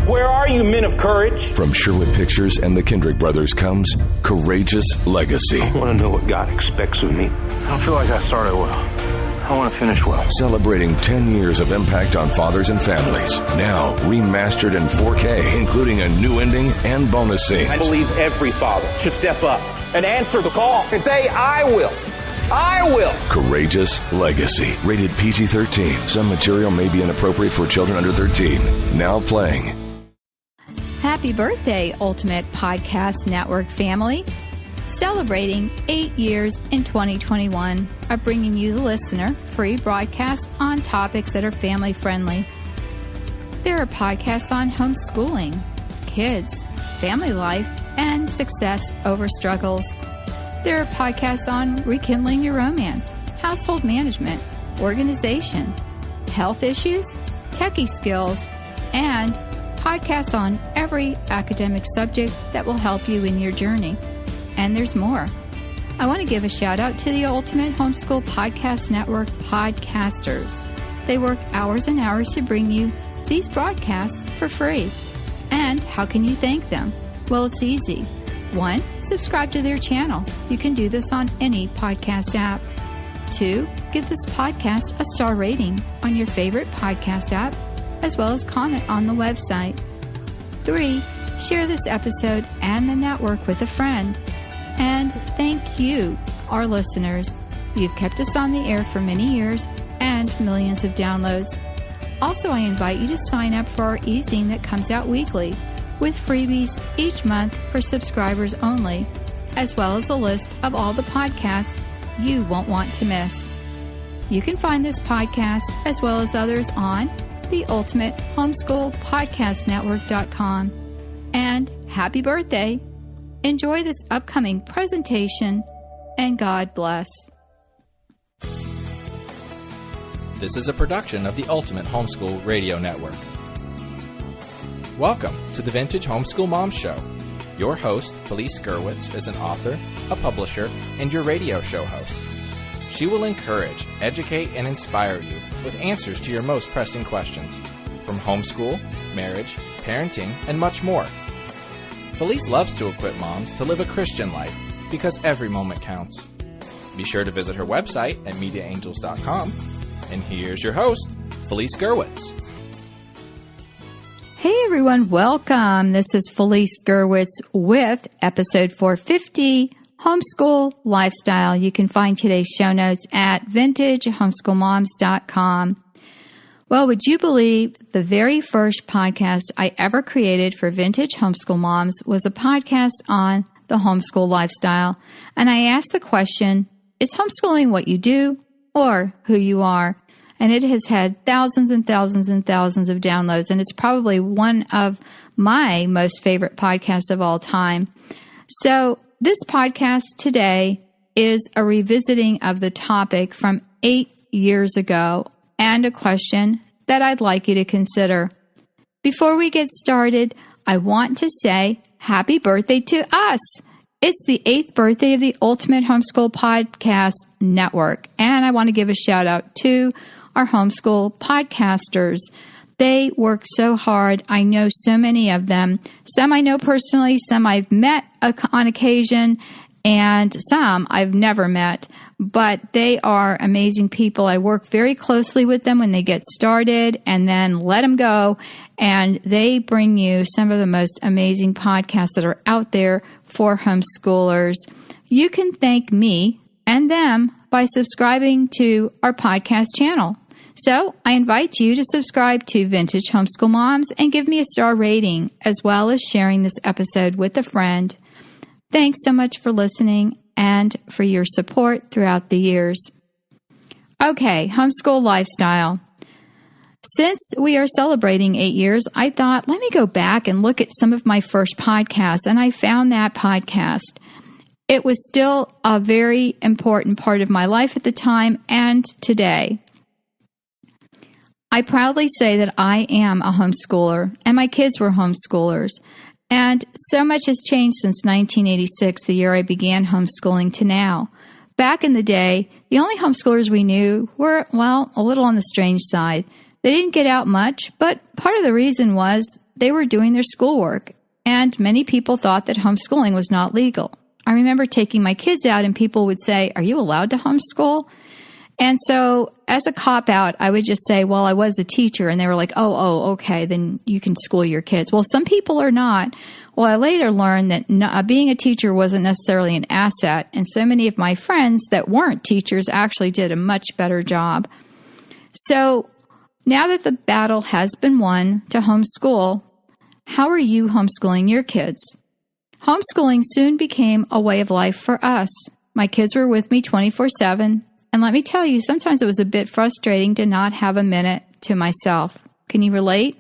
Where are you, men of courage? From Sherwood Pictures and the Kendrick Brothers comes Courageous Legacy. I want to know what God expects of me. I don't feel like I started well. I want to finish well. Celebrating 10 years of impact on fathers and families. Now remastered in 4K, including a new ending and bonus scenes. I believe every father should step up and answer the call and say, I will. I will. Courageous Legacy. Rated PG-13. Some material may be inappropriate for children under 13. Now playing. Happy birthday, Ultimate Podcast Network family. Celebrating 8 years in 2021 of bringing you, the listener, free broadcasts on topics that are family friendly. There are podcasts on homeschooling, kids, family life, and success over struggles. There are podcasts on rekindling your romance, household management, organization, health issues, techie skills, and podcasts on every academic subject that will help you in your journey. And there's more. I want to give a shout out to the Ultimate Homeschool Podcast Network podcasters. They work hours and hours to bring you these broadcasts for free. And how can you thank them? Well, it's easy. 1, subscribe to their channel. You can do this on any podcast app. 2, give this podcast a star rating on your favorite podcast app, as well as comment on the website. 3, share this episode and the network with a friend. And thank you, our listeners. You've kept us on the air for many years and millions of downloads. Also, I invite you to sign up for our e-zine that comes out weekly with freebies each month for subscribers only, as well as a list of all the podcasts you won't want to miss. You can find this podcast as well as others on the Ultimate Homeschool Podcast Network.com. And happy birthday! Enjoy this upcoming presentation, and God bless. This is a production of the Ultimate Homeschool Radio Network. Welcome to the Vintage Homeschool Mom Show. Your host, Felice Gerwitz, is an author, a publisher, and your radio show host. She will encourage, educate, and inspire you with answers to your most pressing questions from homeschool, marriage, parenting, and much more. Felice loves to equip moms to live a Christian life because every moment counts. Be sure to visit her website at mediaangels.com. And here's your host, Felice Gerwitz. Hey everyone, welcome. This is Felice Gerwitz with episode 450, Homeschool Lifestyle. You can find today's show notes at vintagehomeschoolmoms.com. Well, would you believe the very first podcast I ever created for Vintage Homeschool Moms was a podcast on the homeschool lifestyle. And I asked the question, is homeschooling what you do or who you are? And it has had thousands and thousands and thousands of downloads. And it's probably one of my most favorite podcasts of all time. So this podcast today is a revisiting of the topic from 8 years ago, and a question that I'd like you to consider. Before we get started, I want to say happy birthday to us. It's the 8th birthday of the Ultimate Homeschool Podcast Network, and I want to give a shout out to our homeschool podcasters. They work so hard. I know so many of them. Some I know personally, some I've met on occasion, and some I've never met, but they are amazing people. I work very closely with them when they get started and then let them go, and they bring you some of the most amazing podcasts that are out there for homeschoolers. You can thank me and them by subscribing to our podcast channel. So I invite you to subscribe to Vintage Homeschool Moms and give me a star rating, as well as sharing this episode with a friend. Thanks so much for listening and for your support throughout the years. Okay, homeschool lifestyle. Since we are celebrating 8 years, I thought, let me go back and look at some of my first podcasts, and I found that podcast. It was still a very important part of my life at the time and today. I proudly say that I am a homeschooler, and my kids were homeschoolers. And so much has changed since 1986, the year I began homeschooling, to now. Back in the day, the only homeschoolers we knew were, well, a little on the strange side. They didn't get out much, but part of the reason was they were doing their schoolwork, and many people thought that homeschooling was not legal. I remember taking my kids out and people would say, "Are you allowed to homeschool?" And so as a cop-out, I would just say, well, I was a teacher. And they were like, oh, okay, then you can school your kids. Well, some people are not. Well, I later learned that being a teacher wasn't necessarily an asset. And so many of my friends that weren't teachers actually did a much better job. So now that the battle has been won to homeschool, how are you homeschooling your kids? Homeschooling soon became a way of life for us. My kids were with me 24/7. And let me tell you, sometimes it was a bit frustrating to not have a minute to myself. Can you relate?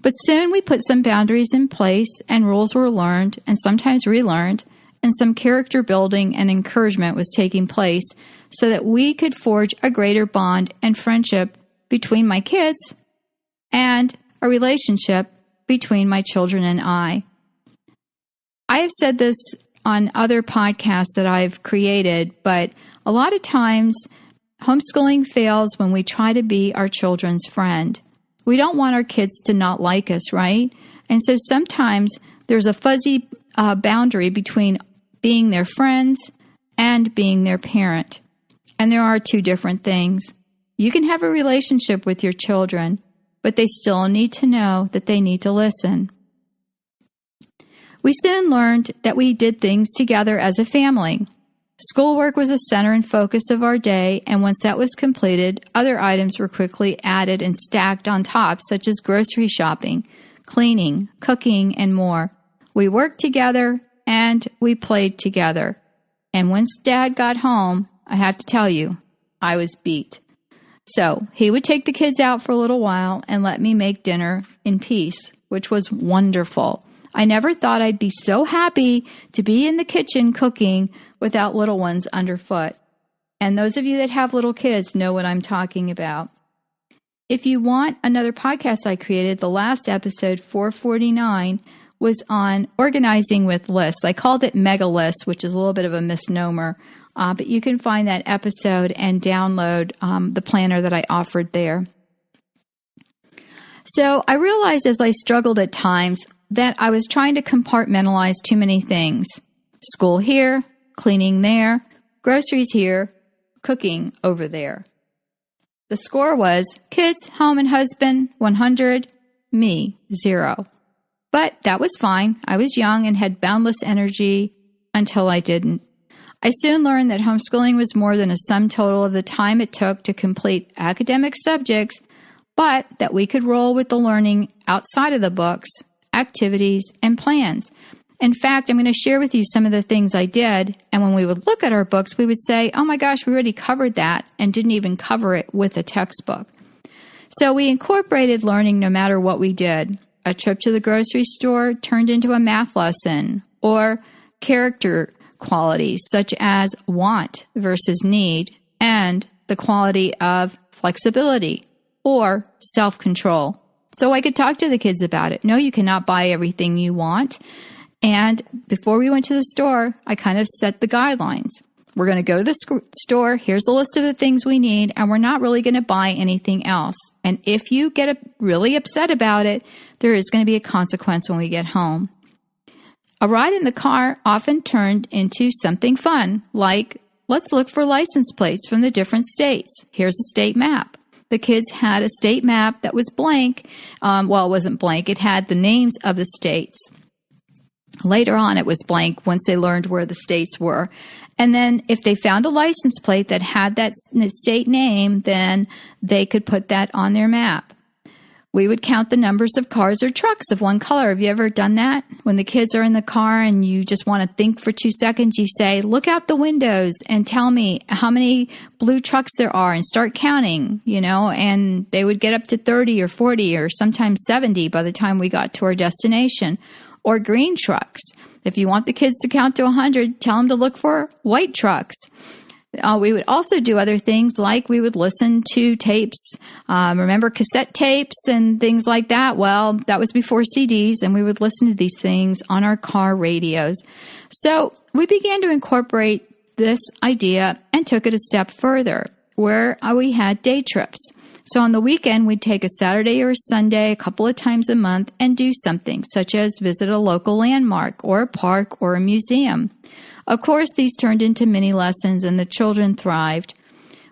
But soon we put some boundaries in place and rules were learned and sometimes relearned, and some character building and encouragement was taking place so that we could forge a greater bond and friendship between my kids and a relationship between my children and I. I have said this on other podcasts that I've created, but a lot of times homeschooling fails when we try to be our children's friend. We don't want our kids to not like us, right? And so sometimes there's a fuzzy boundary between being their friends and being their parent. And there are two different things. You can have a relationship with your children, but they still need to know that they need to listen. We soon learned that we did things together as a family. Schoolwork was a center and focus of our day, and once that was completed, other items were quickly added and stacked on top, such as grocery shopping, cleaning, cooking, and more. We worked together, and we played together. And once Dad got home, I have to tell you, I was beat. So he would take the kids out for a little while and let me make dinner in peace, which was wonderful. I never thought I'd be so happy to be in the kitchen cooking without little ones underfoot. And those of you that have little kids know what I'm talking about. If you want another podcast I created, the last episode, 449, was on organizing with lists. I called it mega lists, which is a little bit of a misnomer. But you can find that episode and download the planner that I offered there. So I realized as I struggled at times that I was trying to compartmentalize too many things. School here, cleaning there, groceries here, cooking over there. The score was kids, home, and husband, 100, me, 0. But that was fine. I was young and had boundless energy until I didn't. I soon learned that homeschooling was more than a sum total of the time it took to complete academic subjects, but that we could roll with the learning outside of the books, activities, and plans. In fact, I'm going to share with you some of the things I did, and when we would look at our books, we would say, oh my gosh, we already covered that and didn't even cover it with a textbook. So we incorporated learning no matter what we did. A trip to the grocery store turned into a math lesson, or character qualities such as want versus need, and the quality of flexibility or self-control. So I could talk to the kids about it. No, you cannot buy everything you want. And before we went to the store, I kind of set the guidelines. We're going to go to the store. Here's a list of the things we need, and we're not really going to buy anything else. And if you get really upset about it, there is going to be a consequence when we get home. A ride in the car often turned into something fun, like, let's look for license plates from the different states. Here's a state map. The kids had a state map that was blank. It wasn't blank. It had the names of the states. Later on, it was blank once they learned where the states were. And then if they found a license plate that had that state name, then they could put that on their map. We would count the numbers of cars or trucks of one color. Have you ever done that? When the kids are in the car and you just want to think for 2 seconds, you say, look out the windows and tell me how many blue trucks there are and start counting, and they would get up to 30 or 40 or sometimes 70 by the time we got to our destination. Or green trucks. If you want the kids to count to 100, tell them to look for white trucks. We would also do other things like we would listen to tapes. Remember cassette tapes and things like that? Well, that was before CDs, and we would listen to these things on our car radios. So we began to incorporate this idea and took it a step further, where we had day trips. So on the weekend, we'd take a Saturday or a Sunday a couple of times a month and do something, such as visit a local landmark or a park or a museum. Of course, these turned into mini lessons and the children thrived.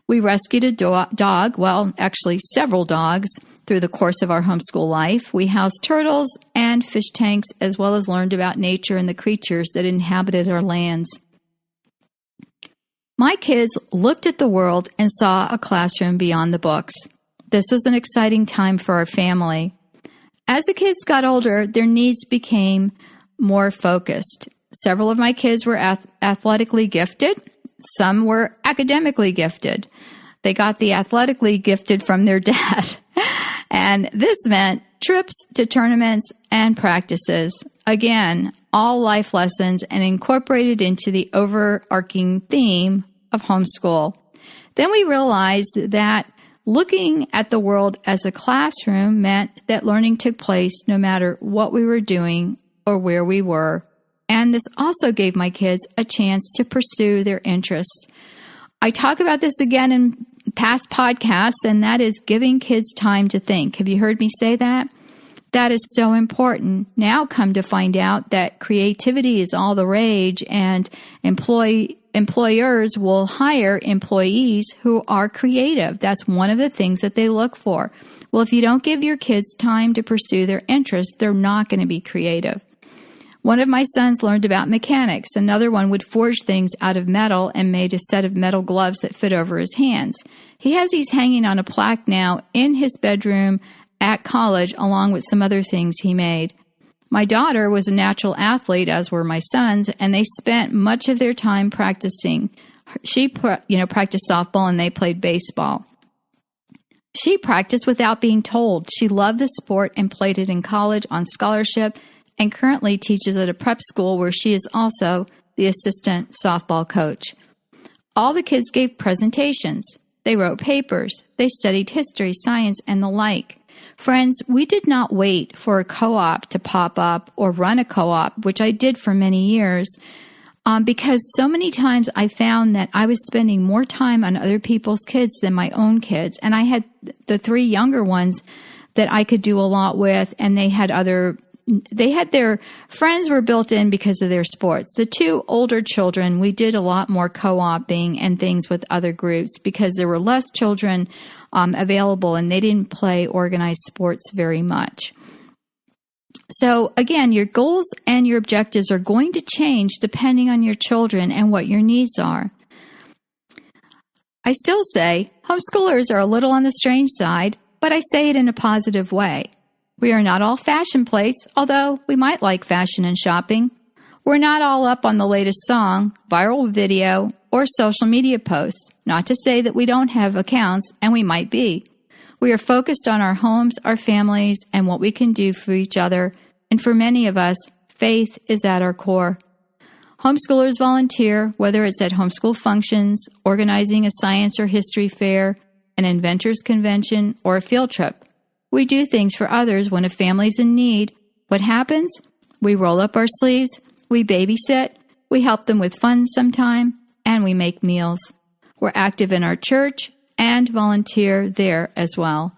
We rescued a dog, well, actually several dogs, through the course of our homeschool life. We housed turtles and fish tanks, as well as learned about nature and the creatures that inhabited our lands. My kids looked at the world and saw a classroom beyond the books. This was an exciting time for our family. As the kids got older, their needs became more focused. Several of my kids were athletically gifted. Some were academically gifted. They got the athletically gifted from their dad. And this meant trips to tournaments and practices. Again, all life lessons and incorporated into the overarching theme of homeschool. Then we realized that looking at the world as a classroom meant that learning took place no matter what we were doing or where we were. And this also gave my kids a chance to pursue their interests. I talk about this again in past podcasts, and that is giving kids time to think. Have you heard me say that? That is so important. Now come to find out that creativity is all the rage, and employers will hire employees who are creative. That's one of the things that they look for. Well, if you don't give your kids time to pursue their interests, they're not going to be creative. One of my sons learned about mechanics. Another one would forge things out of metal and made a set of metal gloves that fit over his hands. He has these hanging on a plaque now in his bedroom at college, along with some other things he made. My daughter was a natural athlete, as were my sons, and they spent much of their time practicing. She practiced softball and they played baseball. She practiced without being told. She loved the sport and played it in college on scholarship, and currently teaches at a prep school where she is also the assistant softball coach. All the kids gave presentations. They wrote papers. They studied history, science, and the like. Friends, we did not wait for a co-op to pop up or run a co-op, which I did for many years, because so many times I found that I was spending more time on other people's kids than my own kids. And I had the three younger ones that I could do a lot with, and they had their friends were built in because of their sports. The two older children, we did a lot more co-oping and things with other groups because there were less children available and they didn't play organized sports very much. So again, your goals and your objectives are going to change depending on your children and what your needs are. I still say homeschoolers are a little on the strange side, but I say it in a positive way. We are not all fashion plates, although we might like fashion and shopping. We're not all up on the latest song, viral video, or social media posts. Not to say that we don't have accounts, and we might be. We are focused on our homes, our families, and what we can do for each other. And for many of us, faith is at our core. Homeschoolers volunteer, whether it's at homeschool functions, organizing a science or history fair, an inventors convention, or a field trip. We do things for others when a family's in need. What happens? We roll up our sleeves, we babysit, we help them with funds sometime, and we make meals. We're active in our church and volunteer there as well.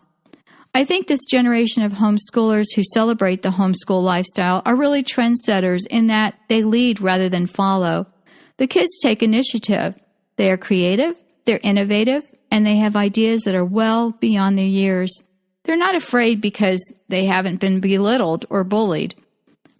I think this generation of homeschoolers who celebrate the homeschool lifestyle are really trendsetters in that they lead rather than follow. The kids take initiative. They are creative, they're innovative, and they have ideas that are well beyond their years. They're not afraid because they haven't been belittled or bullied.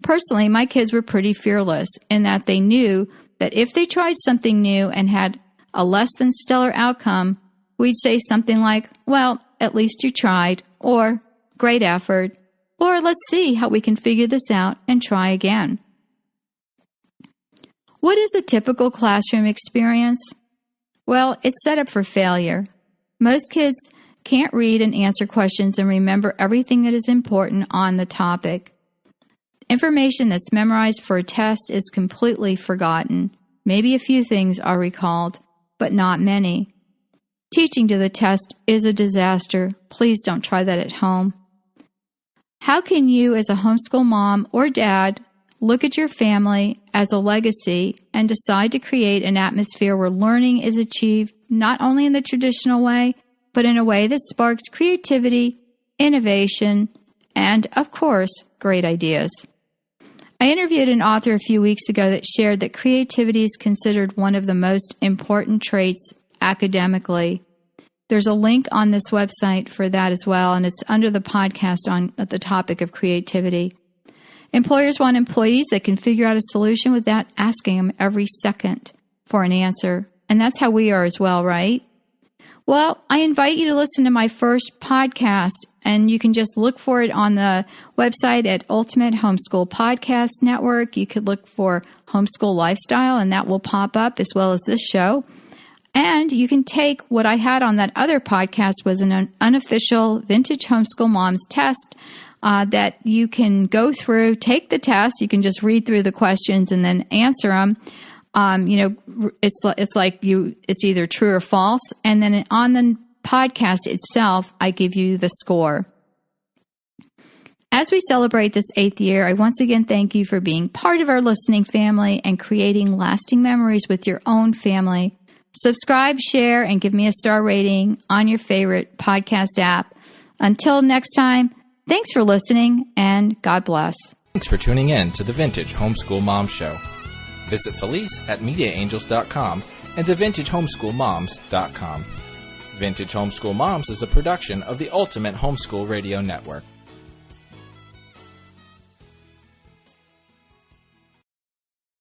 Personally, my kids were pretty fearless in that they knew that if they tried something new and had a less than stellar outcome, we'd say something like, well, at least you tried, or great effort, or let's see how we can figure this out and try again. What is a typical classroom experience? Well, it's set up for failure. Most kids can't read and answer questions and remember everything that is important on the topic. Information that's memorized for a test is completely forgotten. Maybe a few things are recalled, but not many. Teaching to the test is a disaster. Please don't try that at home. How can you, as a homeschool mom or dad, look at your family as a legacy and decide to create an atmosphere where learning is achieved not only in the traditional way, but in a way that sparks creativity, innovation, and, of course, great ideas. I interviewed an author a few weeks ago that shared that creativity is considered one of the most important traits academically. There's a link on this website for that as well, and it's under the podcast on the topic of creativity. Employers want employees that can figure out a solution without asking them every second for an answer. And that's how we are as well, right? Well, I invite you to listen to my first podcast, and you can just look for it on the website at Ultimate Homeschool Podcast Network. You could look for Homeschool Lifestyle, and that will pop up as well as this show. And you can take what I had on that other podcast was an unofficial Vintage Homeschool Moms test that you can go through, take the test. You can just read through the questions and then answer them. It's either true or false. And then on the podcast itself, I give you the score. As we celebrate this 8th year, I once again thank you for being part of our listening family and creating lasting memories with your own family. Subscribe, share, and give me a star rating on your favorite podcast app. Until next time, thanks for listening, and God bless. Thanks for tuning in to the Vintage Homeschool Mom Show. Visit Felice at MediaAngels.com and TheVintageHomeschoolMoms.com. Vintage Homeschool Moms is a production of the Ultimate Homeschool Radio Network.